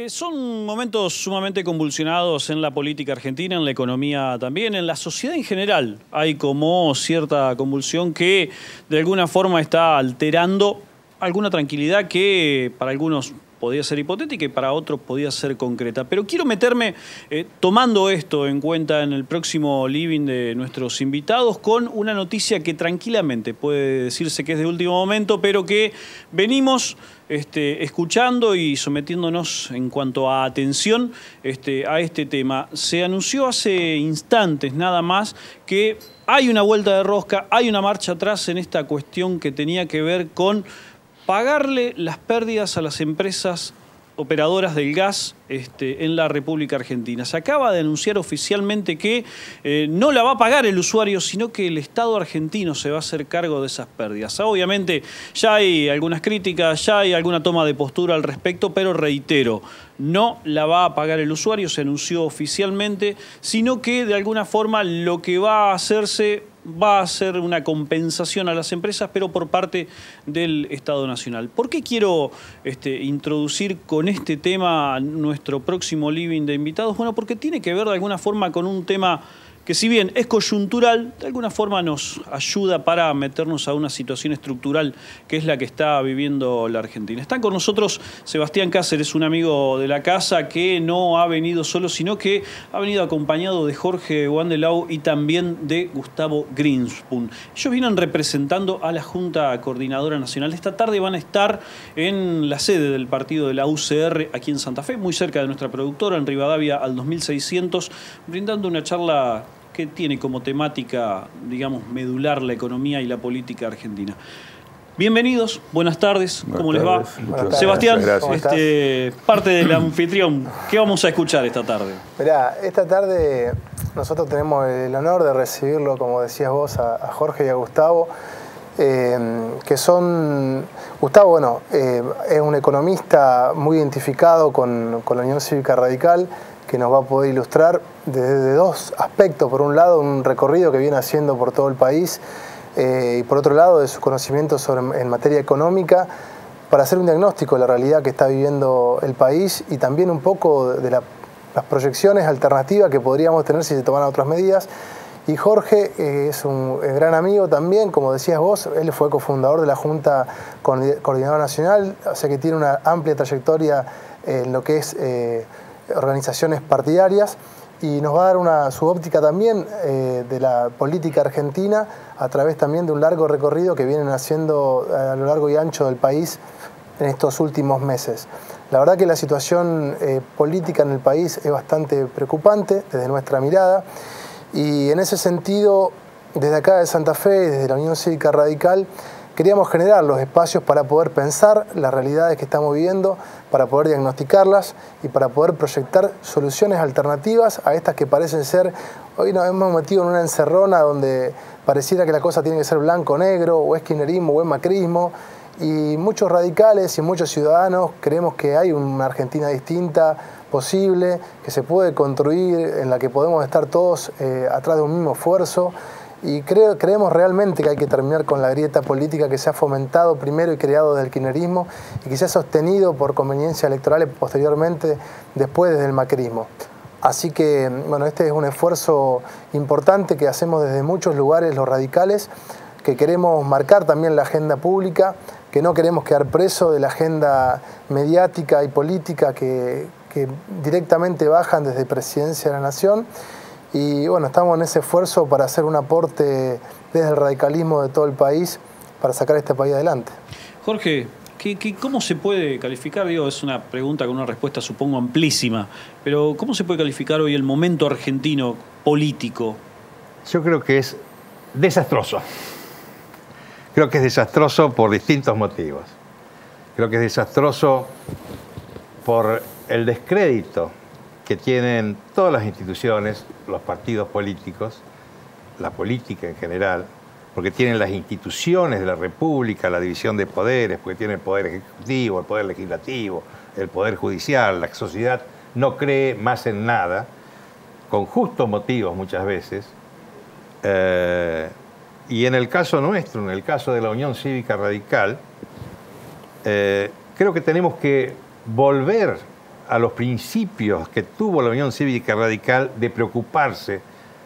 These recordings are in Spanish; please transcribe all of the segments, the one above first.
Son momentos sumamente convulsionados en la política argentina, en la economía también, en la sociedad en general. Hay como cierta convulsión que de alguna forma está alterando alguna tranquilidad que para algunos podía ser hipotética y para otros podía ser concreta. Pero quiero meterme, tomando esto en cuenta en el próximo living de nuestros invitados, con una noticia que tranquilamente puede decirse que es de último momento, pero que venimos escuchando y sometiéndonos en cuanto a atención a este tema. Se anunció hace instantes nada más que hay una vuelta de rosca, hay una marcha atrás en esta cuestión que tenía que ver con pagarle las pérdidas a las empresas operadoras del gas en la República Argentina. Se acaba de anunciar oficialmente que no la va a pagar el usuario, sino que el Estado argentino se va a hacer cargo de esas pérdidas. Obviamente ya hay algunas críticas, ya hay alguna toma de postura al respecto, pero reitero, no la va a pagar el usuario, se anunció oficialmente, sino que de alguna forma lo que va a hacerse va a ser una compensación a las empresas, pero por parte del Estado Nacional. ¿Por qué quiero introducir con este tema nuestro próximo living de invitados? Bueno, porque tiene que ver de alguna forma con un tema que, si bien es coyuntural, de alguna forma nos ayuda para meternos a una situación estructural que es la que está viviendo la Argentina. Están con nosotros Sebastián Cáceres, un amigo de la casa que no ha venido solo, sino que ha venido acompañado de Jorge Wandelau y también de Gustavo Greenspoon. Ellos vienen representando a la Junta Coordinadora Nacional. Esta tarde van a estar en la sede del partido de la UCR aquí en Santa Fe, muy cerca de nuestra productora, en Rivadavia al 2600, brindando una charla que tiene como temática, digamos, medular la economía y la política argentina. Bienvenidos, buenas tardes, ¿cómo les va? Sebastián, parte del anfitrión, ¿qué vamos a escuchar esta tarde? Mirá, esta tarde nosotros tenemos el honor de recibirlo, como decías vos, a Jorge y a Gustavo, que son... Gustavo, bueno, es un economista muy identificado con la Unión Cívica Radical, que nos va a poder ilustrar desde dos aspectos. Por un lado, un recorrido que viene haciendo por todo el país y por otro lado, de sus conocimientos en materia económica, para hacer un diagnóstico de la realidad que está viviendo el país y también un poco de las proyecciones alternativas que podríamos tener si se tomaran otras medidas. Y Jorge es un gran amigo también, como decías vos, él fue cofundador de la Junta Coordinadora Nacional, o sea que tiene una amplia trayectoria en lo que es organizaciones partidarias y nos va a dar su óptica también de la política argentina a través también de un largo recorrido que vienen haciendo a lo largo y ancho del país en estos últimos meses. La verdad que la situación política en el país es bastante preocupante desde nuestra mirada y en ese sentido, desde acá de Santa Fe, desde la Unión Cívica Radical, queríamos generar los espacios para poder pensar las realidades que estamos viviendo, para poder diagnosticarlas y para poder proyectar soluciones alternativas a estas que parecen ser... Hoy nos hemos metido en una encerrona donde pareciera que la cosa tiene que ser blanco o negro, o es kirchnerismo o es macrismo, y muchos radicales y muchos ciudadanos creemos que hay una Argentina distinta, posible, que se puede construir, en la que podemos estar todos atrás de un mismo esfuerzo. Y creemos realmente que hay que terminar con la grieta política que se ha fomentado primero y creado desde el kirchnerismo y que se ha sostenido por conveniencias electorales posteriormente después desde el macrismo. Así que, bueno, este es un esfuerzo importante que hacemos desde muchos lugares los radicales, que queremos marcar también la agenda pública, que no queremos quedar presos de la agenda mediática y política que directamente bajan desde Presidencia de la Nación. Y bueno, estamos en ese esfuerzo para hacer un aporte desde el radicalismo de todo el país para sacar este país adelante. Jorge, ¿cómo se puede calificar? Digo, es una pregunta con una respuesta supongo amplísima, pero ¿cómo se puede calificar hoy el momento argentino político? Yo creo que es desastroso. Creo que es desastroso por distintos motivos. Creo que es desastroso por el descrédito que tienen todas las instituciones, los partidos políticos, la política en general, porque tienen las instituciones de la República, la división de poderes, porque tienen el poder ejecutivo, el poder legislativo, el poder judicial. La sociedad no cree más en nada, con justos motivos muchas veces. Y en el caso nuestro, en el caso de la Unión Cívica Radical, creo que tenemos que volver a los principios que tuvo la Unión Cívica Radical de preocuparse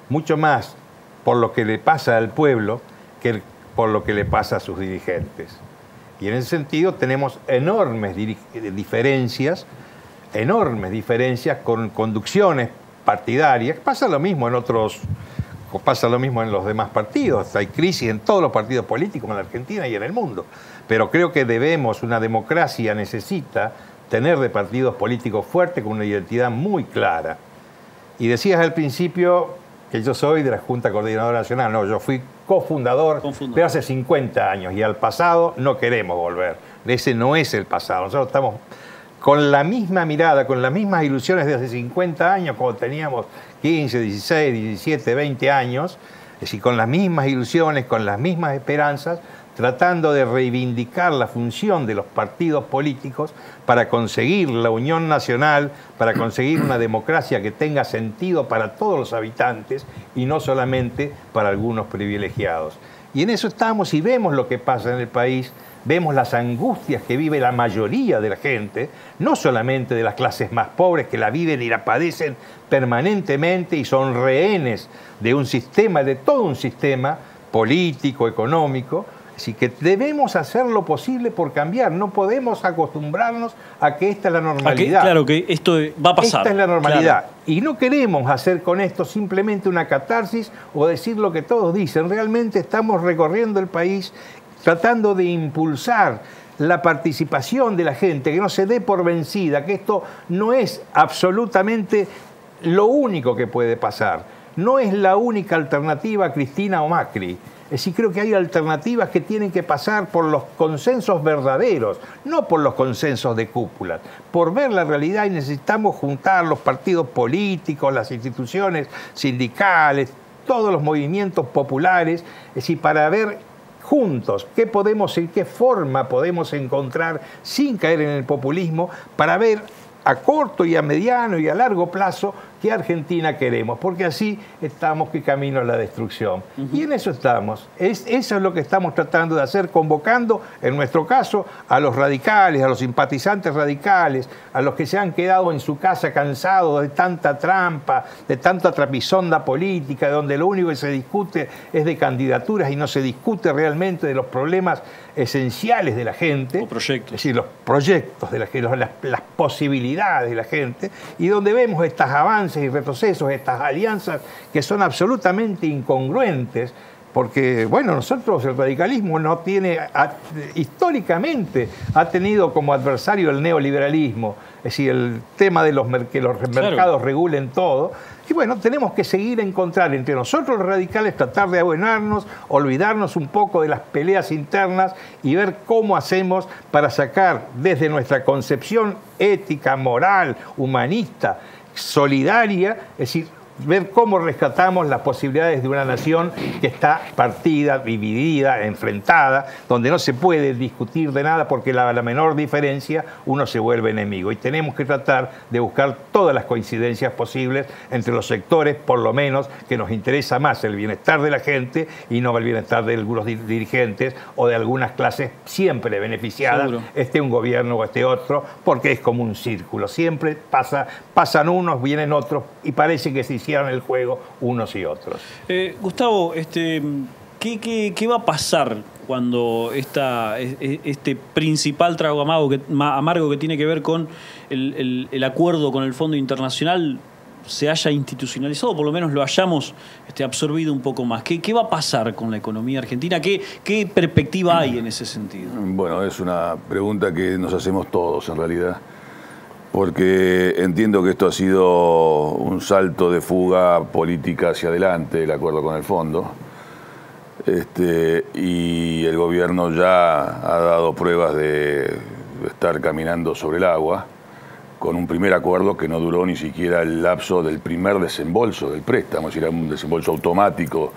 mucho más por lo que le pasa al pueblo que por lo que le pasa a sus dirigentes. Y en ese sentido tenemos enormes diferencias con conducciones partidarias. Pasa lo mismo en los demás partidos. Hay crisis en todos los partidos políticos en la Argentina y en el mundo. Pero creo que una democracia necesita tener de partidos políticos fuertes con una identidad muy clara. Y decías al principio que yo soy de la Junta Coordinadora Nacional. No, yo fui cofundador, pero hace 50 años, y al pasado no queremos volver. Ese no es el pasado. Nosotros estamos con la misma mirada, con las mismas ilusiones de hace 50 años, cuando teníamos 15, 16, 17, 20 años, es decir, con las mismas ilusiones, con las mismas esperanzas, tratando de reivindicar la función de los partidos políticos para conseguir la unión nacional, para conseguir una democracia que tenga sentido para todos los habitantes y no solamente para algunos privilegiados. Y en eso estamos y vemos lo que pasa en el país, vemos las angustias que vive la mayoría de la gente, no solamente de las clases más pobres que la viven y la padecen permanentemente y son rehenes de un sistema, de todo un sistema político, económico. Así que debemos hacer lo posible por cambiar. No podemos acostumbrarnos a que esta es la normalidad. Claro, que esto va a pasar. Esta es la normalidad. Claro. Y no queremos hacer con esto simplemente una catarsis o decir lo que todos dicen. Realmente estamos recorriendo el país tratando de impulsar la participación de la gente, que no se dé por vencida, que esto no es absolutamente lo único que puede pasar. No es la única alternativa a Cristina o Macri. Es decir, creo que hay alternativas que tienen que pasar por los consensos verdaderos, no por los consensos de cúpula. Por ver la realidad y necesitamos juntar los partidos políticos, las instituciones sindicales, todos los movimientos populares, es decir, para ver juntos qué podemos, en qué forma podemos encontrar sin caer en el populismo, para ver a corto y a mediano y a largo plazo qué Argentina queremos, porque así estamos que camino a la destrucción. Y en eso estamos. Eso es lo que estamos tratando de hacer, convocando, en nuestro caso, a los radicales, a los simpatizantes radicales, a los que se han quedado en su casa cansados de tanta trampa, de tanta trapisonda política, donde lo único que se discute es de candidaturas y no se discute realmente de los problemas esenciales de la gente. O proyectos. Es decir, los proyectos de la gente, las posibilidades de la gente, y donde vemos estos avances y retrocesos, estas alianzas que son absolutamente incongruentes, porque, bueno, nosotros, el radicalismo no tiene, históricamente ha tenido como adversario el neoliberalismo, es decir, el tema de que los mercados regulen todo. Y bueno, tenemos que seguir a encontrar entre nosotros los radicales, tratar de abonarnos, olvidarnos un poco de las peleas internas y ver cómo hacemos para sacar desde nuestra concepción ética, moral, humanista, solidaria, es decir, ver cómo rescatamos las posibilidades de una nación que está partida, dividida, enfrentada, donde no se puede discutir de nada porque la menor diferencia uno se vuelve enemigo. Y tenemos que tratar de buscar todas las coincidencias posibles entre los sectores, por lo menos, que nos interesa más el bienestar de la gente y no el bienestar de algunos dirigentes o de algunas clases siempre beneficiadas, esté un gobierno o esté otro, porque es como un círculo. Siempre pasan unos, vienen otros y parece que se hicieron el juego unos y otros. Gustavo, ¿qué va a pasar cuando este principal trago amargo que tiene que ver con el acuerdo con el Fondo Internacional se haya institucionalizado, por lo menos lo hayamos absorbido un poco más? ¿Qué va a pasar con la economía argentina? ¿Qué perspectiva hay en ese sentido? Bueno, es una pregunta que nos hacemos todos en realidad, porque entiendo que esto ha sido un salto de fuga política hacia adelante, el acuerdo con el fondo, y el gobierno ya ha dado pruebas de estar caminando sobre el agua, con un primer acuerdo que no duró ni siquiera el lapso del primer desembolso del préstamo, es decir, era un desembolso automático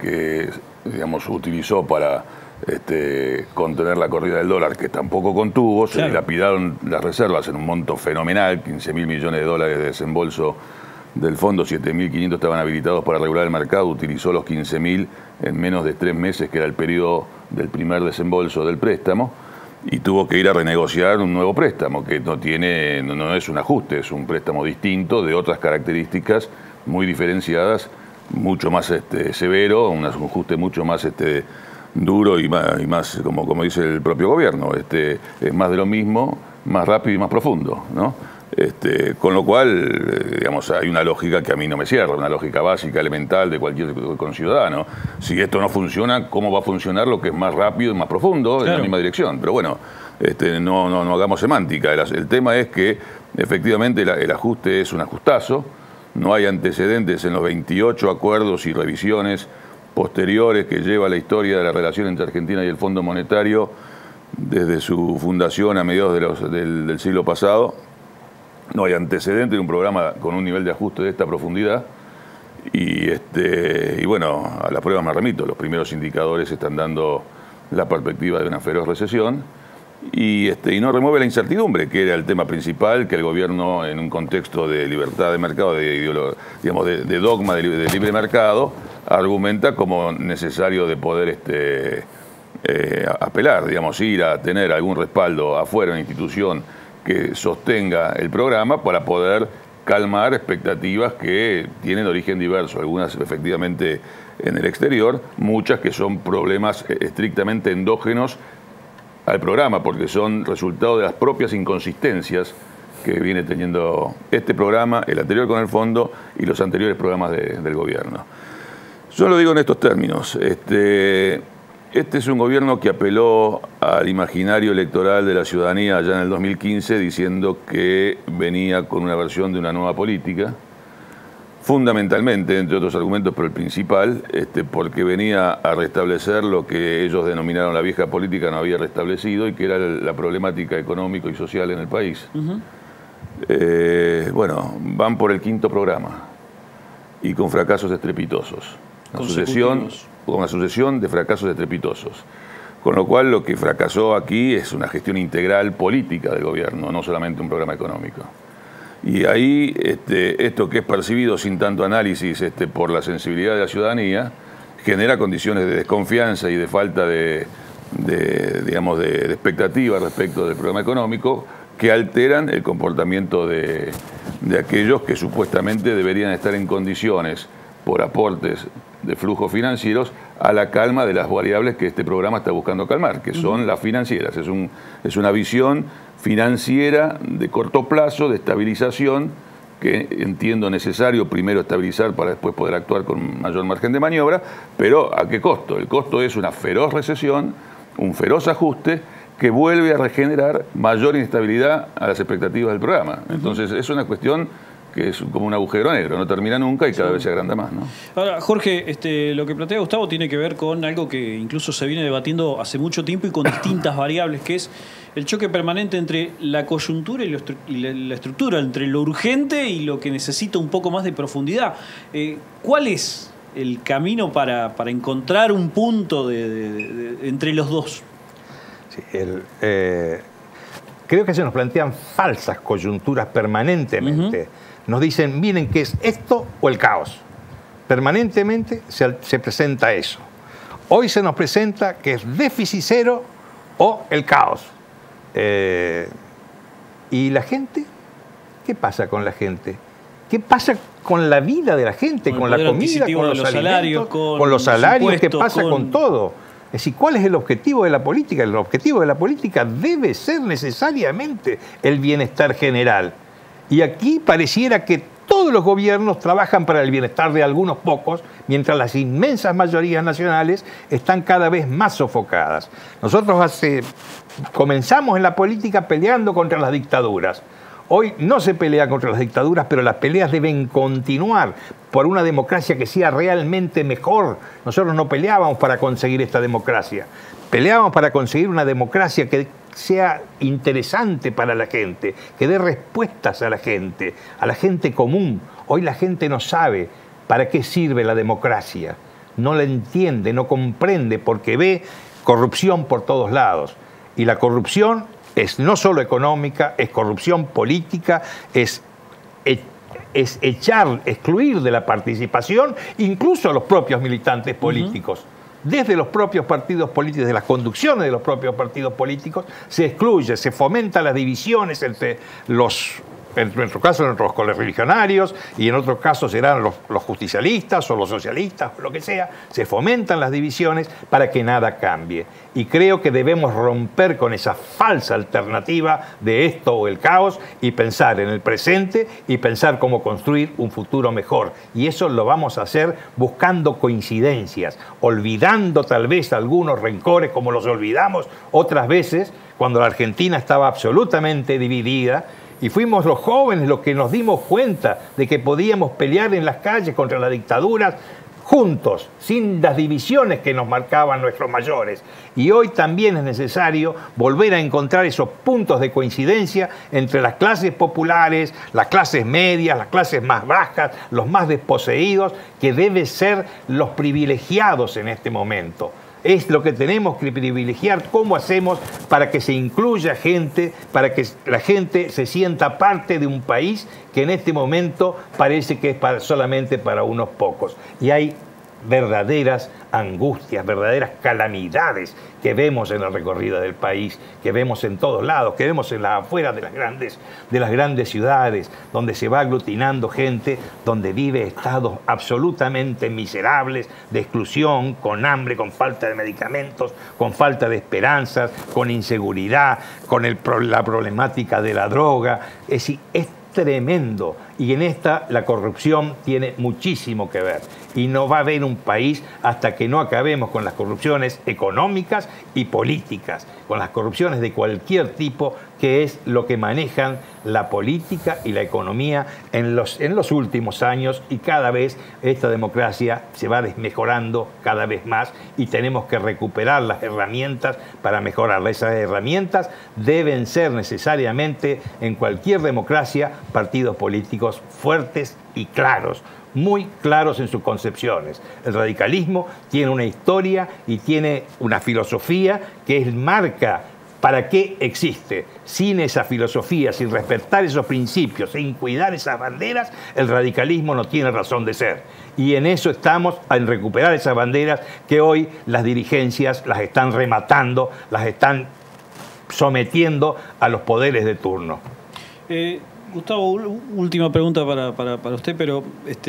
que, digamos, utilizó para contener la corrida del dólar, que tampoco contuvo. Se dilapidaron las reservas en un monto fenomenal, 15.000 millones de dólares de desembolso del fondo, 7.500 estaban habilitados para regular el mercado, utilizó los 15.000 en menos de 3 meses, que era el periodo del primer desembolso del préstamo. y tuvo que ir a renegociar un nuevo préstamo que no es un ajuste, es un préstamo distinto de otras características muy diferenciadas, mucho más severo, un ajuste mucho más duro y más como dice el propio gobierno, es más de lo mismo, más rápido y más profundo, ¿no? Con lo cual, digamos, hay una lógica que a mí no me cierra, una lógica básica, elemental de cualquier conciudadano. Si esto no funciona, ¿cómo va a funcionar lo que es más rápido y más profundo en la misma dirección? Pero bueno, no hagamos semántica. El tema es que efectivamente el ajuste es un ajustazo. No hay antecedentes en los 28 acuerdos y revisiones posteriores que lleva la historia de la relación entre Argentina y el Fondo Monetario desde su fundación a mediados del siglo pasado. No hay antecedente de un programa con un nivel de ajuste de esta profundidad y bueno, a las pruebas me remito. Los primeros indicadores están dando la perspectiva de una feroz recesión y no remueve la incertidumbre, que era el tema principal, que el gobierno en un contexto de libertad de mercado, de dogma de libre mercado, argumenta como necesario de poder apelar, ir a tener algún respaldo afuera, una institución que sostenga el programa para poder calmar expectativas que tienen origen diverso, algunas efectivamente en el exterior, muchas que son problemas estrictamente endógenos al programa, porque son resultado de las propias inconsistencias que viene teniendo este programa, el anterior con el fondo y los anteriores programas del gobierno. Yo lo digo en estos términos. Este es un gobierno que apeló al imaginario electoral de la ciudadanía allá en el 2015 diciendo que venía con una versión de una nueva política, fundamentalmente, entre otros argumentos, pero el principal, porque venía a restablecer lo que ellos denominaron la vieja política no había restablecido y que era la problemática económica y social en el país. Bueno, van por el 5.º programa y con fracasos estrepitosos. Una sucesión de fracasos estrepitosos. Con lo cual lo que fracasó aquí es una gestión integral política del gobierno, no solamente un programa económico. Y ahí esto que es percibido sin tanto análisis por la sensibilidad de la ciudadanía genera condiciones de desconfianza y de falta de expectativa respecto del programa económico que alteran el comportamiento de aquellos que supuestamente deberían estar en condiciones por aportes de flujos financieros a la calma de las variables que este programa está buscando calmar, que son las financieras. Es una visión financiera de corto plazo, de estabilización, que entiendo necesario primero estabilizar para después poder actuar con mayor margen de maniobra, pero ¿a qué costo? El costo es una feroz recesión, un feroz ajuste que vuelve a regenerar mayor inestabilidad a las expectativas del programa. Entonces es una cuestión que es como un agujero negro, no termina nunca y cada vez se agranda más, ¿no? Ahora, Jorge, lo que plantea Gustavo tiene que ver con algo que incluso se viene debatiendo hace mucho tiempo y con distintas variables, que es el choque permanente entre la coyuntura y la estructura, entre lo urgente y lo que necesita un poco más de profundidad. ¿Cuál es el camino para encontrar un punto entre los dos? Sí, creo que se nos plantean falsas coyunturas permanentemente. Nos dicen, miren, ¿qué es esto o el caos? Permanentemente se presenta eso. Hoy se nos presenta que es déficit cero o el caos. ¿Y la gente? ¿Qué pasa con la gente? ¿Qué pasa con la vida de la gente? Con la comida, con los salarios, con los salarios, ¿qué pasa con todo? Es decir, ¿cuál es el objetivo de la política? El objetivo de la política debe ser necesariamente el bienestar general. Y aquí pareciera que todos los gobiernos trabajan para el bienestar de algunos pocos, mientras las inmensas mayorías nacionales están cada vez más sofocadas. Nosotros comenzamos en la política peleando contra las dictaduras. Hoy no se pelea contra las dictaduras, pero las peleas deben continuar por una democracia que sea realmente mejor. Nosotros no peleábamos para conseguir esta democracia. Peleábamos para conseguir una democracia que sea interesante para la gente, que dé respuestas a la gente común. Hoy la gente no sabe para qué sirve la democracia. No la entiende, no comprende, porque ve corrupción por todos lados. Y la corrupción es no solo económica, es corrupción política, es excluir de la participación incluso a los propios militantes políticos. desde los propios partidos políticos, de las conducciones de los propios partidos políticos, se excluye, se fomentan las divisiones entre en nuestro caso, entre los correligionarios, y en otros casos serán los justicialistas o los socialistas, lo que sea. Se fomentan las divisiones para que nada cambie. Y creo que debemos romper con esa falsa alternativa de esto o el caos y pensar en el presente y pensar cómo construir un futuro mejor. Y eso lo vamos a hacer buscando coincidencias, olvidando tal vez algunos rencores como los olvidamos otras veces cuando la Argentina estaba absolutamente dividida. Y fuimos los jóvenes los que nos dimos cuenta de que podíamos pelear en las calles contra la dictadura juntos, sin las divisiones que nos marcaban nuestros mayores. Y hoy también es necesario volver a encontrar esos puntos de coincidencia entre las clases populares, las clases medias, las clases más bajas, los más desposeídos, que deben ser los privilegiados en este momento. Es lo que tenemos que privilegiar, cómo hacemos para que se incluya gente, para que la gente se sienta parte de un país que en este momento parece que es solamente para unos pocos. Y hay verdaderas angustias, verdaderas calamidades que vemos en el recorrido del país, que vemos en todos lados, que vemos en las afueras de las grandes ciudades, donde se va aglutinando gente, donde vive estados absolutamente miserables de exclusión, con hambre, con falta de medicamentos, con falta de esperanzas, con inseguridad, con la problemática de la droga. Es decir, es tremendo, y en esta la corrupción tiene muchísimo que ver, y no va a haber un país hasta que no acabemos con las corrupciones económicas y políticas, con las corrupciones de cualquier tipo, que es lo que manejan la política y la economía en los últimos años, y cada vez esta democracia se va desmejorando cada vez más y tenemos que recuperar las herramientas para mejorarla. Esas herramientas deben ser necesariamente en cualquier democracia partidos políticos fuertes y claros, muy claros en sus concepciones. El radicalismo tiene una historia y tiene una filosofía que marca para qué existe. Sin esa filosofía, sin respetar esos principios, sin cuidar esas banderas, el radicalismo no tiene razón de ser. Y en eso estamos, en recuperar esas banderas que hoy las dirigencias las están rematando, las están sometiendo a los poderes de turno. Gustavo, última pregunta para usted, pero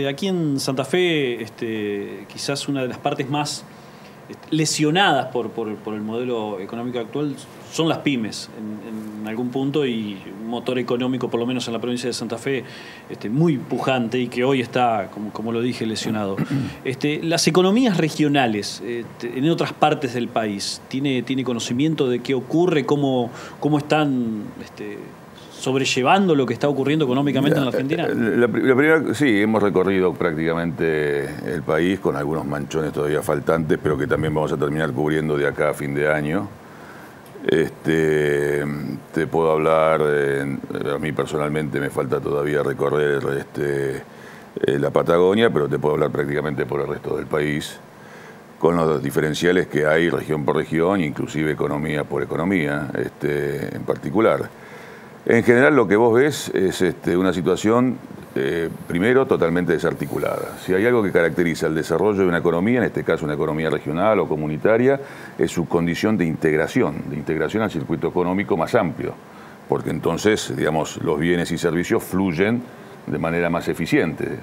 aquí en Santa Fe quizás una de las partes más lesionadas por el modelo económico actual son las pymes en algún punto, y un motor económico, por lo menos en la provincia de Santa Fe, muy pujante y que hoy está, como lo dije, lesionado. Las economías regionales en otras partes del país, ¿tiene conocimiento de qué ocurre, cómo están sobrellevando lo que está ocurriendo económicamente en la Argentina? La primera, sí, hemos recorrido prácticamente el país con algunos manchones todavía faltantes, pero que también vamos a terminar cubriendo de acá a fin de año. Te puedo hablar, a mí personalmente me falta todavía recorrer la Patagonia, pero te puedo hablar prácticamente por el resto del país, con los diferenciales que hay región por región, inclusive economía por economía en particular. En general lo que vos ves es una situación, primero, totalmente desarticulada. Si hay algo que caracteriza el desarrollo de una economía, en este caso una economía regional o comunitaria, es su condición de integración al circuito económico más amplio, porque entonces, digamos, los bienes y servicios fluyen de manera más eficiente,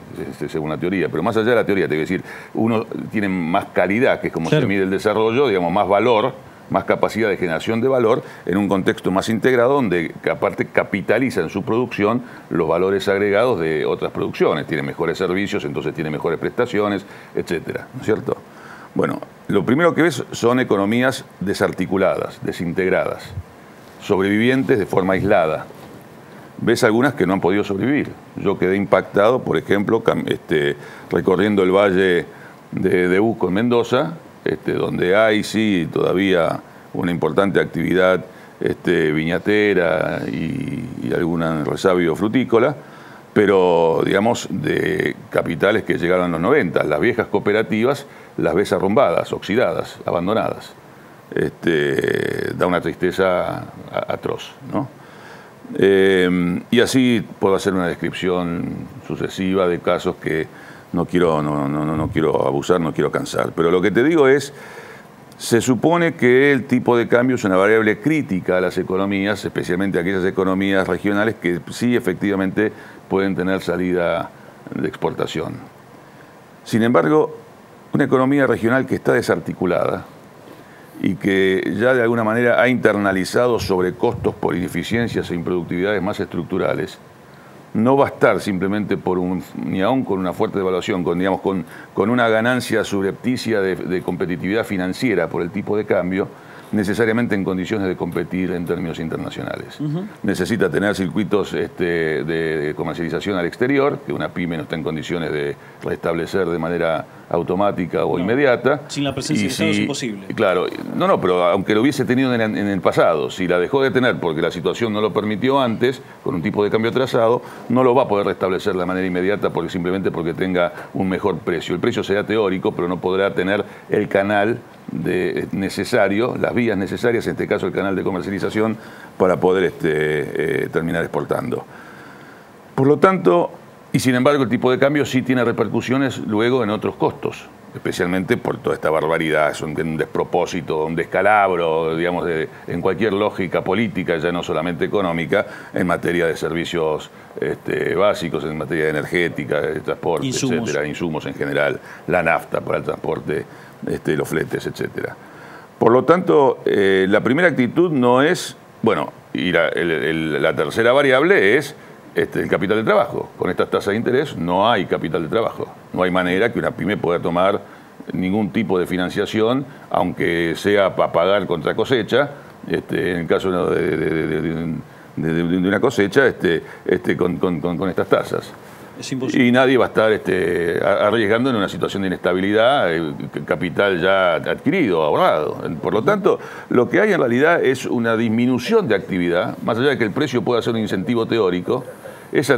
según la teoría. Pero más allá de la teoría, te voy a decir, uno tiene más calidad, que es como se mide el desarrollo, digamos, más valor, más capacidad de generación de valor en un contexto más integrado, donde aparte capitaliza en su producción los valores agregados de otras producciones, tiene mejores servicios, entonces tiene mejores prestaciones, etcétera, ¿no es cierto? Bueno, lo primero que ves son economías desarticuladas, desintegradas, sobrevivientes de forma aislada. Ves algunas que no han podido sobrevivir. Yo quedé impactado, por ejemplo, recorriendo el valle de Uco en Mendoza, donde hay sí todavía una importante actividad viñatera y alguna resabio frutícola, pero digamos de capitales que llegaron en los 90. Las viejas cooperativas las ves arrumbadas, oxidadas, abandonadas. Da una tristeza atroz, ¿no? Y así puedo hacer una descripción sucesiva de casos que no quiero abusar, no quiero cansar. Pero lo que te digo es Se supone que el tipo de cambio es una variable crítica a las economías, especialmente aquellas economías regionales que sí efectivamente pueden tener salida de exportación. Sin embargo, una economía regional que está desarticulada y que ya de alguna manera ha internalizado sobrecostos por ineficiencias e improductividades más estructurales, no va a estar simplemente ni aún con una fuerte devaluación, con una ganancia subrepticia de competitividad financiera por el tipo de cambio, necesariamente en condiciones de competir en términos internacionales. Necesita tener circuitos de comercialización al exterior, que una pyme no está en condiciones de restablecer de manera automática o inmediata. Sin la presencia del Estado es imposible. Claro, pero aunque lo hubiese tenido en el pasado, si la dejó de tener porque la situación no lo permitió antes, con un tipo de cambio atrasado, no lo va a poder restablecer de manera inmediata simplemente porque tenga un mejor precio. El precio será teórico, pero no podrá tener el canal necesario, las vías necesarias, en este caso el canal de comercialización, para poder terminar exportando. Por lo tanto, y sin embargo el tipo de cambio sí tiene repercusiones luego en otros costos, especialmente por toda esta barbaridad, es un despropósito, un descalabro, digamos, en cualquier lógica política, ya no solamente económica, en materia de servicios básicos, en materia de energética, de transporte, etcétera, insumos en general, la nafta para el transporte, los fletes, etcétera. Por lo tanto, la primera actitud no es, y la tercera variable es el capital de trabajo. Con estas tasas de interés no hay capital de trabajo. No hay manera que una pyme pueda tomar ningún tipo de financiación, aunque sea para pagar contra cosecha, en el caso de una cosecha, con estas tasas. Es imposible. Y nadie va a estar arriesgando en una situación de inestabilidad capital ya adquirido, ahorrado. Por lo tanto, lo que hay en realidad es una disminución de actividad, más allá de que el precio pueda ser un incentivo teórico. Es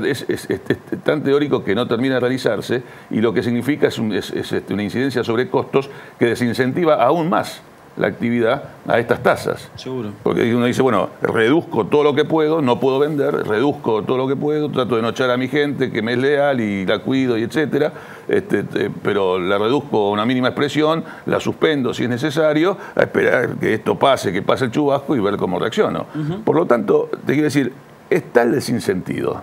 tan teórico que no termina de realizarse, y lo que significa es una incidencia sobre costos que desincentiva aún más la actividad a estas tasas. Seguro. Porque uno dice, reduzco todo lo que puedo, no puedo vender, reduzco todo lo que puedo, trato de no echar a mi gente, que me es leal y la cuido y etcétera, pero la reduzco a una mínima expresión, la suspendo si es necesario, a esperar que esto pase, que pase el chubasco y ver cómo reacciono. Por lo tanto, te quiero decir, es tal desincentivo.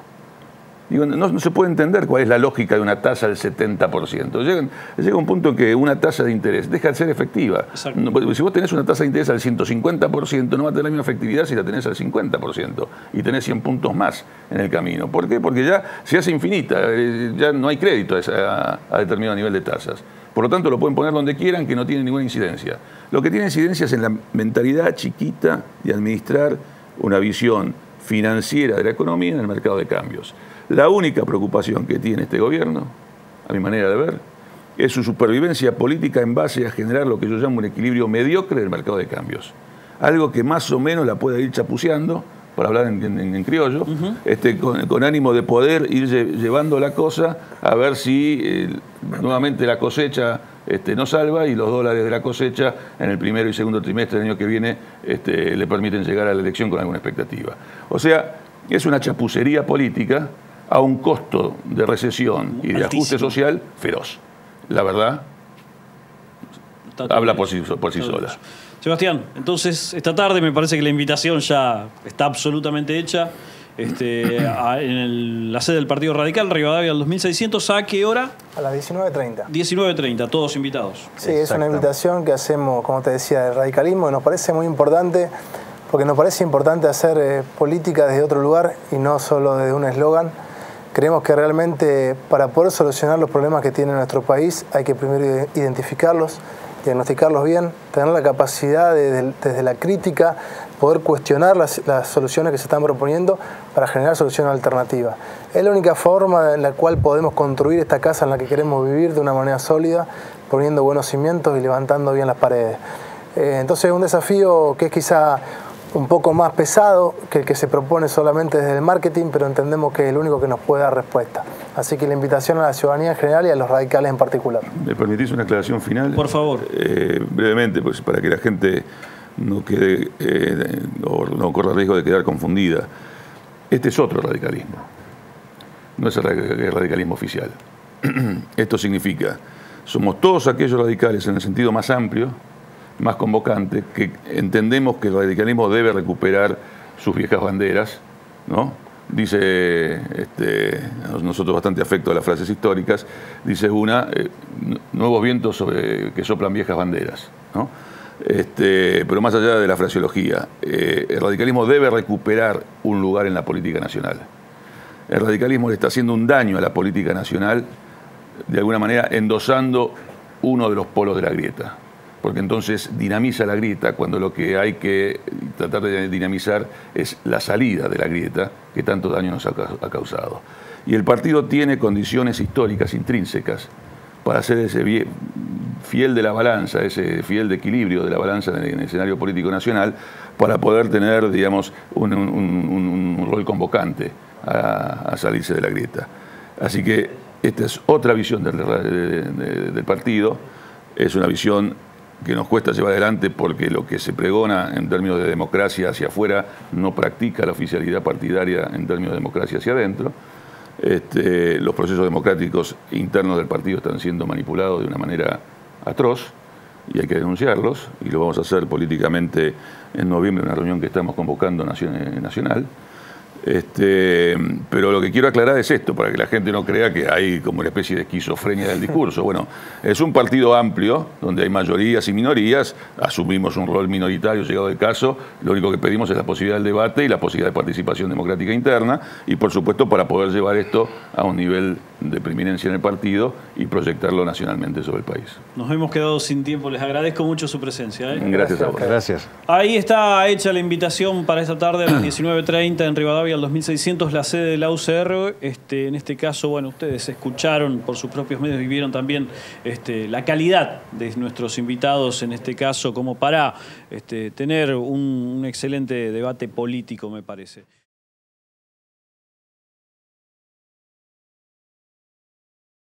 No se puede entender cuál es la lógica de una tasa del 70%. Llega un punto en que una tasa de interés deja de ser efectiva. Si vos tenés una tasa de interés al 150%, no va a tener la misma efectividad si la tenés al 50% y tenés 100 puntos más en el camino. ¿Por qué? Porque ya se hace infinita, ya no hay crédito a determinado nivel de tasas. Por lo tanto, lo pueden poner donde quieran, que no tiene ninguna incidencia. Lo que tiene incidencia es en la mentalidad chiquita de administrar una visión financiera de la economía en el mercado de cambios. La única preocupación que tiene este gobierno, a mi manera de ver, es su supervivencia política en base a generar lo que yo llamo un equilibrio mediocre del mercado de cambios. Algo que más o menos la pueda ir chapuceando, para hablar en criollo, con ánimo de poder ir llevando la cosa a ver si nuevamente la cosecha no salva y los dólares de la cosecha en el primero y segundo trimestre del año que viene le permiten llegar a la elección con alguna expectativa. O sea, es una chapucería política a un costo de recesión y de ajuste social feroz. La verdad, habla por sí sola. Sebastián, entonces esta tarde me parece que la invitación ya está absolutamente hecha. En la sede del Partido Radical, Rivadavia al 2600, ¿a qué hora? A las 19:30. 19:30, todos invitados. Sí, es una invitación que hacemos, como te decía, del radicalismo, que nos parece muy importante, porque nos parece importante hacer política desde otro lugar y no solo desde un eslogan. Creemos que realmente para poder solucionar los problemas que tiene nuestro país hay que primero identificarlos, diagnosticarlos bien, tener la capacidad desde la crítica, poder cuestionar las soluciones que se están proponiendo para generar soluciones alternativas. Es la única forma en la cual podemos construir esta casa en la que queremos vivir de una manera sólida, poniendo buenos cimientos y levantando bien las paredes. Entonces es un desafío que es quizá un poco más pesado que el que se propone solamente desde el marketing, pero entendemos que es el único que nos puede dar respuesta. Así que la invitación a la ciudadanía en general y a los radicales en particular. ¿Me permitís una aclaración final? Por favor. Brevemente, pues, para que la gente no quede o no corra riesgo de quedar confundida. Este es otro radicalismo. No es el radicalismo oficial. Esto significa, somos todos aquellos radicales en el sentido más amplio más convocante, que entendemos que el radicalismo debe recuperar sus viejas banderas, ¿no? Dice, nosotros bastante afecto a las frases históricas, dice una, nuevos vientos que soplan viejas banderas, ¿no? Pero más allá de la fraseología, el radicalismo debe recuperar un lugar en la política nacional. El radicalismo le está haciendo un daño a la política nacional, de alguna manera endosando uno de los polos de la grieta, porque entonces dinamiza la grieta cuando lo que hay que tratar de dinamizar es la salida de la grieta que tanto daño nos ha causado. Y el partido tiene condiciones históricas intrínsecas para ser ese fiel de la balanza, ese fiel de equilibrio de la balanza en el escenario político nacional, para poder tener, digamos, un rol convocante a salirse de la grieta. Así que esta es otra visión del partido, es una visión que nos cuesta llevar adelante porque lo que se pregona en términos de democracia hacia afuera no practica la oficialidad partidaria en términos de democracia hacia adentro. Los procesos democráticos internos del partido están siendo manipulados de una manera atroz y hay que denunciarlos, y lo vamos a hacer políticamente en noviembre en una reunión que estamos convocando nacional. Pero lo que quiero aclarar es esto, para que la gente no crea que hay como una especie de esquizofrenia del discurso. Bueno, es un partido amplio, donde hay mayorías y minorías, asumimos un rol minoritario llegado el caso, lo único que pedimos es la posibilidad del debate y la posibilidad de participación democrática interna, y por supuesto para poder llevar esto a un nivel de preeminencia en el partido y proyectarlo nacionalmente sobre el país. Nos hemos quedado sin tiempo, les agradezco mucho su presencia. Gracias a vos. Gracias. Ahí está hecha la invitación para esta tarde a las 19:30 en Rivadavia, al 2600, la sede de la UCR. En este caso, bueno, ustedes escucharon por sus propios medios y vieron también la calidad de nuestros invitados en este caso, como para tener un excelente debate político, me parece.